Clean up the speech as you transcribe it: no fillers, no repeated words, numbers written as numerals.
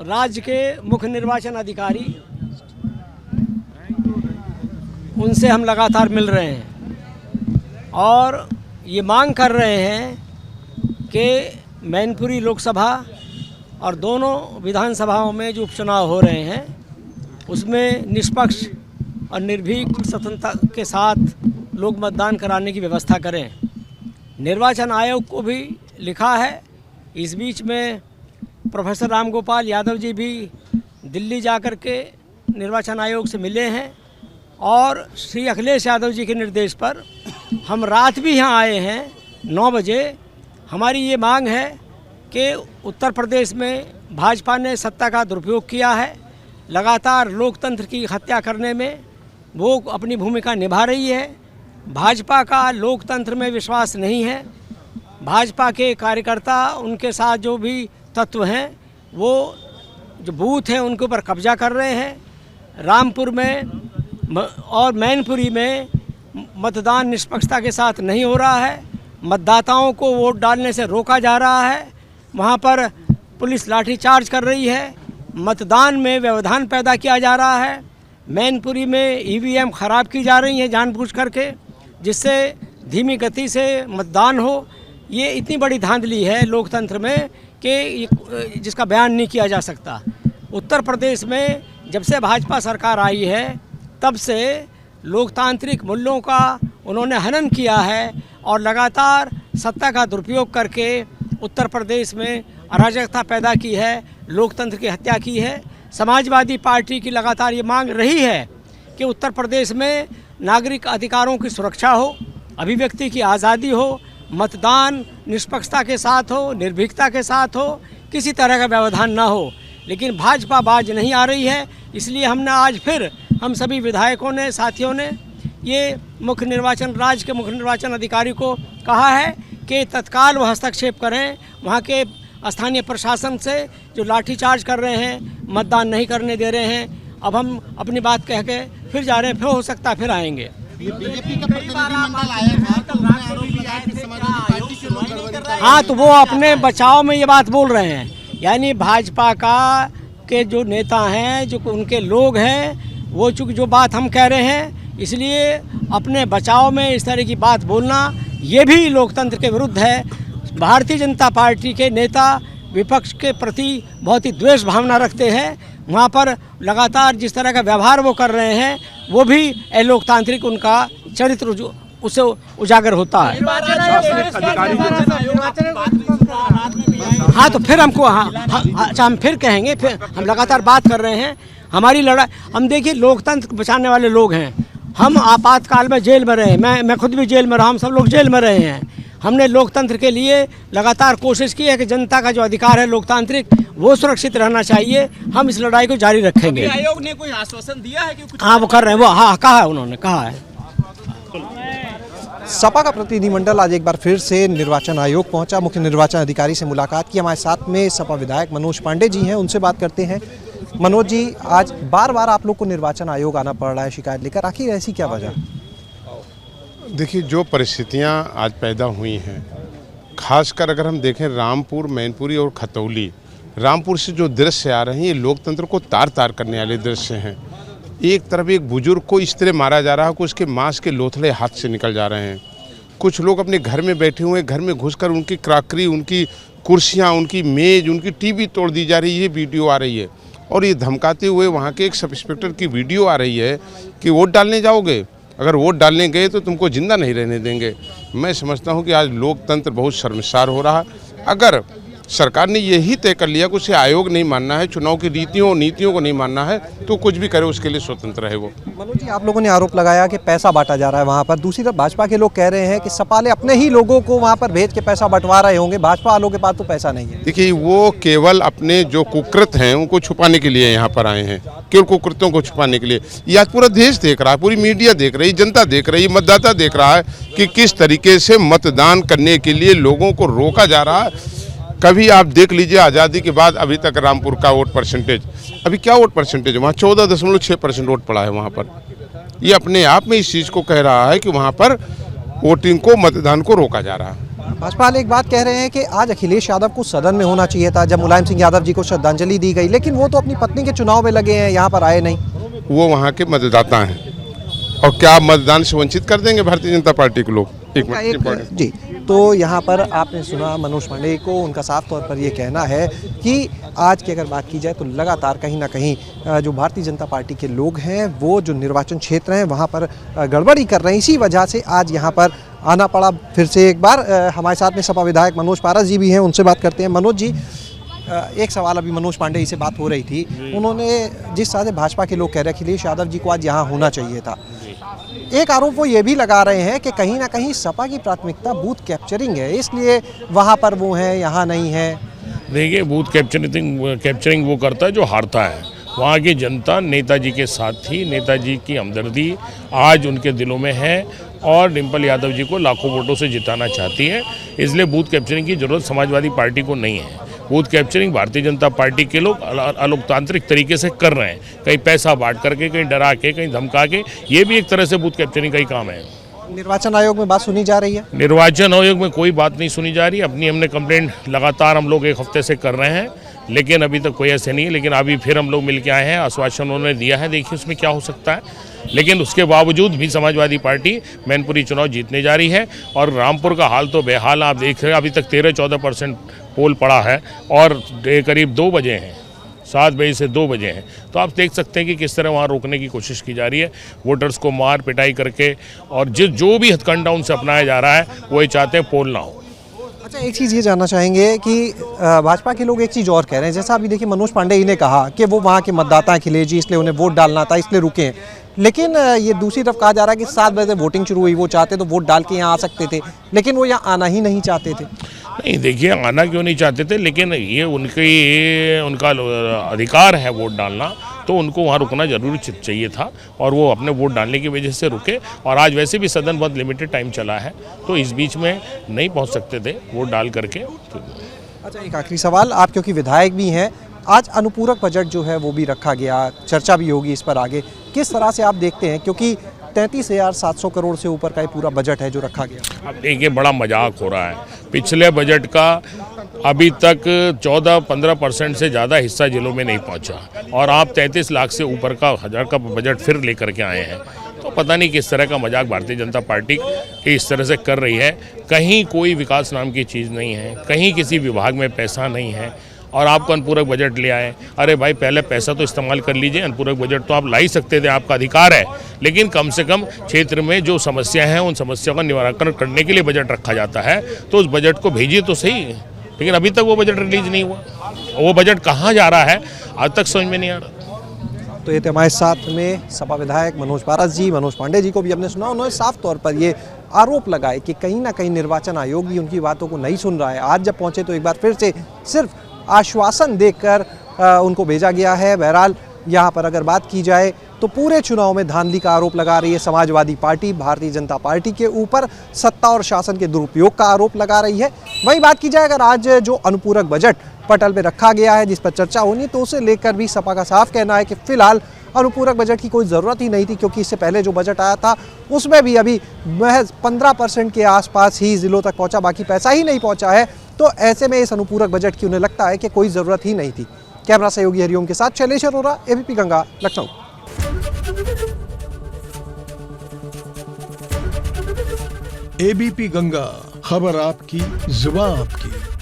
राज्य के मुख्य निर्वाचन अधिकारी, उनसे हम लगातार मिल रहे हैं और ये मांग कर रहे हैं कि मैनपुरी लोकसभा और दोनों विधानसभाओं में जो उपचुनाव हो रहे हैं उसमें निष्पक्ष और निर्भीक स्वतंत्रता के साथ लोग मतदान कराने की व्यवस्था करें। निर्वाचन आयोग को भी लिखा है। इस बीच में प्रोफेसर राम गोपाल यादव जी भी दिल्ली जाकर के निर्वाचन आयोग से मिले हैं और श्री अखिलेश यादव जी के निर्देश पर हम रात भी यहाँ आए हैं 9 बजे। हमारी ये मांग है कि उत्तर प्रदेश में भाजपा ने सत्ता का दुरुपयोग किया है, लगातार लोकतंत्र की हत्या करने में वो अपनी भूमिका निभा रही है। भाजपा का लोकतंत्र में विश्वास नहीं है। भाजपा के कार्यकर्ता, उनके साथ जो भी तत्व हैं, वो जो बूथ हैं उनके ऊपर कब्जा कर रहे हैं। रामपुर में और मैनपुरी में मतदान निष्पक्षता के साथ नहीं हो रहा है। मतदाताओं को वोट डालने से रोका जा रहा है। वहाँ पर पुलिस लाठीचार्ज कर रही है। मतदान में व्यवधान पैदा किया जा रहा है। मैनपुरी में ईवीएम ख़राब की जा रही है जानबूझ करके, जिससे धीमी गति से मतदान हो। ये इतनी बड़ी धांधली है लोकतंत्र में कि जिसका बयान नहीं किया जा सकता। उत्तर प्रदेश में जब से भाजपा सरकार आई है तब से लोकतांत्रिक मूल्यों का उन्होंने हनन किया है और लगातार सत्ता का दुरुपयोग करके उत्तर प्रदेश में अराजकता पैदा की है, लोकतंत्र की हत्या की है। समाजवादी पार्टी की लगातार ये मांग रही है कि उत्तर प्रदेश में नागरिक अधिकारों की सुरक्षा हो, अभिव्यक्ति की आज़ादी हो, मतदान निष्पक्षता के साथ हो, निर्भीकता के साथ हो, किसी तरह का व्यवधान ना हो। लेकिन भाजपा बाज नहीं आ रही है। इसलिए हमने आज फिर हम सभी विधायकों ने, साथियों ने ये राज्य के मुख्य निर्वाचन अधिकारी को कहा है कि तत्काल वो हस्तक्षेप करें। वहाँ के स्थानीय प्रशासन से जो लाठीचार्ज कर रहे हैं, मतदान नहीं करने दे रहे हैं। अब हम अपनी बात कह के फिर जा रहे हैं, फिर हो सकता है फिर आएंगे। बीजेपी का प्रतिनिधिमंडल आया था तो उन्होंने आरोप लगाया कि समाजवादी पार्टी के लोग गड़बड़ी कर रहे हैं। हाँ, तो वो अपने बचाव में ये बात बोल रहे हैं। यानी भाजपा का के जो नेता हैं, जो उनके लोग हैं, वो चूँकि जो बात हम कह रहे हैं, इसलिए अपने बचाव में इस तरह की बात बोलना ये भी लोकतंत्र के विरुद्ध है। भारतीय जनता पार्टी के नेता विपक्ष के प्रति बहुत ही द्वेष भावना रखते हैं। वहाँ पर लगातार जिस तरह का व्यवहार वो कर रहे हैं वो भी अलोकतांत्रिक उनका चरित्र उसे उजागर होता है। हाँ, तो फिर हमको अच्छा हम फिर कहेंगे, फिर हम लगातार बात कर रहे हैं। हमारी लड़ाई, हम देखिए लोकतंत्र बचाने वाले लोग हैं। हम आपातकाल में जेल में रहे, मैं खुद भी जेल में रहा, हम सब लोग जेल में रहे हैं। हमने लोकतंत्र के लिए लगातार कोशिश की है कि जनता का जो अधिकार है लोकतांत्रिक, वो सुरक्षित रहना चाहिए। हम इस लड़ाई को जारी रखेंगे। आयोग ने कोई आश्वासन दिया है कि कुछ? हाँ, वो कर रहे हैं, वो हाँ कहा है, उन्होंने कहा है। सपा का प्रतिनिधिमंडल आज एक बार फिर से निर्वाचन आयोग पहुंचा, मुख्य निर्वाचन अधिकारी से मुलाकात की। हमारे साथ में सपा विधायक मनोज पांडे जी हैं, उनसे बात करते हैं। मनोज जी, आज बार बार आप लोग को निर्वाचन आयोग आना पड़ रहा है शिकायत लेकर, आखिर ऐसी क्या वजह? देखिए, जो परिस्थितियां आज पैदा हुई हैं, खासकर अगर हम देखें रामपुर, मैनपुरी और खतौली, रामपुर से जो दृश्य आ रहे हैं ये लोकतंत्र को तार तार करने वाले दृश्य हैं। एक तरफ एक बुजुर्ग को इस तरह मारा जा रहा है कि उसके मांस के लोथड़े हाथ से निकल जा रहे हैं। कुछ लोग अपने घर में बैठे हुए, घर में घुसकर उनकी क्रॉकरी, उनकी कुर्सियाँ, उनकी मेज, उनकी टीवी तोड़ दी जा रही है। ये वीडियो आ रही है और ये धमकाते हुए वहाँ के एक सब इंस्पेक्टर की वीडियो आ रही है कि वोट डालने जाओगे, अगर वोट डालने गए तो तुमको जिंदा नहीं रहने देंगे। मैं समझता हूँ कि आज लोकतंत्र बहुत शर्मसार हो रहा है। अगर सरकार ने यही तय कर लिया कि उसे आयोग नहीं मानना है, चुनाव की रीतियों और नीतियों को नहीं मानना है, तो कुछ भी करे उसके लिए स्वतंत्र है वो। मनोज जी, आप लोगों ने आरोप लगाया कि पैसा बांटा जा रहा है वहाँ पर। दूसरी तरफ भाजपा के लोग कह रहे हैं कि सपा ने अपने ही लोगों को वहाँ पर भेज के पैसा बंटवा रहे होंगे, भाजपा वालों के पास तो पैसा नहीं है। देखिए, वो केवल अपने जो कुकृत हैं उनको छुपाने के लिए यहाँ पर आए हैं, केवल कुकृतों को छुपाने के लिए। ये आज पूरा देश देख रहा है, पूरी मीडिया देख रही, जनता देख रही, मतदाता देख रहा है कि किस तरीके से मतदान करने के लिए लोगों को रोका जा रहा है। कभी आप देख लीजिए, आज़ादी के बाद अभी तक रामपुर का वोट परसेंटेज, अभी क्या वोट परसेंटेज है वहाँ? 14.6% वोट पड़ा है वहाँ पर। ये अपने आप में इस चीज़ को कह रहा है कि वहाँ पर वोटिंग को, मतदान को रोका जा रहा है। भाजपा वाले एक बात कह रहे हैं कि आज अखिलेश यादव को सदन में होना चाहिए था जब मुलायम सिंह यादव जी को श्रद्धांजलि दी गई, लेकिन वो तो अपनी पत्नी के चुनाव में लगे हैं, यहाँ पर आए नहीं। वो वहाँ के मतदाता हैं और क्या मतदान से वंचित कर देंगे भारतीय जनता पार्टी को लोग। एक मिनट जी, तो यहाँ पर आपने सुना मनोज पांडे को, उनका साफ तौर पर ये कहना है कि आज की अगर बात की जाए तो लगातार कहीं ना कहीं जो भारतीय जनता पार्टी के लोग हैं वो जो निर्वाचन क्षेत्र हैं वहाँ पर गड़बड़ी कर रहे हैं, इसी वजह से आज यहाँ पर आना पड़ा फिर से एक बार। हमारे साथ में सपा विधायक मनोज पारस जी भी हैं, उनसे बात करते हैं। मनोज जी, एक सवाल, अभी मनोज पांडे जी से बात हो रही थी, उन्होंने जिस तरह से भाजपा के लोग कह रहे हैं अखिलेश यादव जी को आज यहाँ होना चाहिए था, एक आरोप वो ये भी लगा रहे हैं कि कहीं ना कहीं सपा की प्राथमिकता बूथ कैप्चरिंग है, इसलिए वहाँ पर वो हैं, यहाँ नहीं है। देखिए, बूथ कैप्चरिंग वो करता है जो हारता है। वहाँ की जनता नेताजी के साथ थी, नेताजी की हमदर्दी आज उनके दिलों में है और डिम्पल यादव जी को लाखों वोटों से जिताना चाहती है, इसलिए बूथ कैप्चरिंग की जरूरत समाजवादी पार्टी को नहीं है। Booth capturing Bharatiya Janata party के लोग अलोकतांत्रिक तरीके से कर रहे हैं, कहीं पैसा बांट करके, कहीं डरा के, कहीं धमका के, ये भी एक तरह से बूथ कैप्चरिंग का ही काम है। निर्वाचन आयोग में बात सुनी जा रही है? निर्वाचन आयोग में कोई बात नहीं सुनी जा रही। अपनी हमने कंप्लेंट लगातार हम लोग एक हफ्ते से कर रहे हैं, लेकिन अभी तक कोई ऐसे नहीं है। लेकिन अभी फिर हम लोग मिल के आए हैं, आश्वासन उन्होंने दिया है, देखिए उसमें क्या हो सकता है। लेकिन उसके बावजूद भी समाजवादी पार्टी मैनपुरी चुनाव जीतने जा रही है और रामपुर का हाल तो बेहाल आप देख रहे हैं। अभी तक 13-14% पोल पड़ा है और करीब 2 बजे हैं, 7 बजे से 2 बजे हैं, तो आप देख सकते हैं कि किस तरह वहाँ रोकने की कोशिश की जा रही है, वोटर्स को मार पिटाई करके। और जो भी हथकंडा उनसे अपनाया जा रहा है वो ये चाहते हैं पोल ना हो। अच्छा, एक चीज़ ये जानना चाहेंगे कि भाजपा के लोग एक चीज़ और कह रहे हैं, जैसा अभी देखिए मनोज पांडे जी ने कहा कि वो वहाँ के मतदाता हैं अखिलेश जी, इसलिए उन्हें वोट डालना था, इसलिए रुके हैं। लेकिन ये दूसरी तरफ कहा जा रहा है कि 7 बजे वोटिंग शुरू हुई, वो चाहते तो वोट डाल के यहाँ आ सकते थे, लेकिन वो यहाँ आना ही नहीं चाहते थे। नहीं, देखिए, आना क्यों नहीं चाहते थे, लेकिन ये उनका अधिकार है वोट डालना, तो उनको वहाँ रुकना जरूर चाहिए था और वो अपने वोट डालने की वजह से रुके। और आज वैसे भी सदन बहुत लिमिटेड टाइम चला है, तो इस बीच में नहीं पहुँच सकते थे वोट डाल करके। अच्छा, एक आखिरी सवाल, आप क्योंकि विधायक भी हैं, आज अनुपूरक बजट जो है वो भी रखा गया, चर्चा भी होगी इस पर आगे, किस तरह से आप देखते हैं, क्योंकि 33,700 करोड़ से ऊपर का ये पूरा बजट है जो रखा गया। अब देखिए, बड़ा मजाक हो रहा है। पिछले बजट का अभी तक 14-15% से ज़्यादा हिस्सा जिलों में नहीं पहुंचा और आप 33 लाख से ऊपर का हजार का बजट फिर लेकर के आए हैं, तो पता नहीं किस तरह का मजाक भारतीय जनता पार्टी इस तरह से कर रही है। कहीं कोई विकास नाम की चीज़ नहीं है, कहीं किसी विभाग में पैसा नहीं है और आपको अनुपूरक बजट ले आए। अरे भाई, पहले पैसा तो इस्तेमाल कर लीजिए, अनुपूरक बजट तो आप ला ही सकते थे, आपका अधिकार है, लेकिन कम से कम क्षेत्र में जो समस्या है उन समस्याओं का निवारण करने के लिए बजट रखा जाता है, तो उस बजट को भेजिए तो सही। लेकिन अभी तक वो बजट रिलीज नहीं हुआ, वो बजट कहाँ जा रहा है आज तक समझ में नहीं आ रहा। तो ये थे हमारे साथ में सपा विधायक मनोज पारस जी। मनोज पांडे जी को भी हमने सुना, उन्होंने साफ तौर पर ये आरोप लगाए कि कहीं ना कहीं निर्वाचन आयोग भी उनकी बातों को नहीं सुन रहा है। आज जब पहुंचे तो एक बार फिर से सिर्फ आश्वासन देकर उनको भेजा गया है। बहरहाल यहाँ पर अगर बात की जाए तो पूरे चुनाव में धांधली का आरोप लगा रही है समाजवादी पार्टी, भारतीय जनता पार्टी के ऊपर सत्ता और शासन के दुरुपयोग का आरोप लगा रही है। वहीं बात की जाए अगर आज जो अनुपूरक बजट पटल पे रखा गया है जिस पर चर्चा होनी, तो उसे लेकर भी सपा का साफ कहना है कि फिलहाल अनुपूरक बजट की कोई ज़रूरत ही नहीं थी, क्योंकि इससे पहले जो बजट आया था उसमें भी अभी महज 15% के आसपास ही ज़िलों तक पहुंचा, बाकी पैसा ही नहीं पहुंचा है। तो ऐसे में इस अनुपूरक बजट की उन्हें लगता है कि कोई ज़रूरत ही नहीं थी। कैमरा सहयोगी हरिओम के साथ शैलेश अरोरा, एबीपी गंगा, लखनऊ। एबीपी गंगा, खबर आपकी, जुबान आपकी।